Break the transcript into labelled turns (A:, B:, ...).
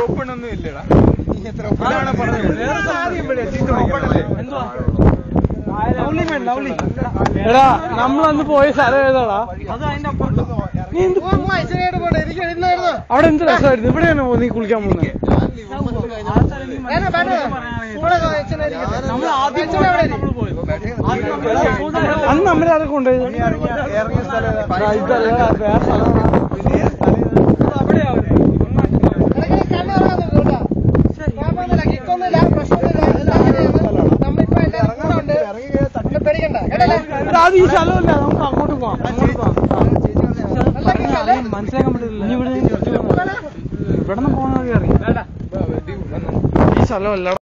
A: ഓപ്പണൊന്നും ഇല്ലടാ. എടാ നമ്മളന്ന് പോയ സ്ഥലം ഏതാടാ? അവിടെ എന്ത് രസമായിരുന്നു. ഇവിടെയാണ് നീ കുളിക്കാൻ പോകുന്നത്? അന്ന് നമ്മളെ കൊണ്ടുപോയി അത് ഈ സ്ഥലമല്ല. നമുക്ക് അങ്ങോട്ട് പോവാം. മനസ്സിലാക്കാൻ പറ്റില്ല. ഇവിടെ നിന്ന് പോകുന്ന അറിയാം. ഈ സ്ഥലമല്ല.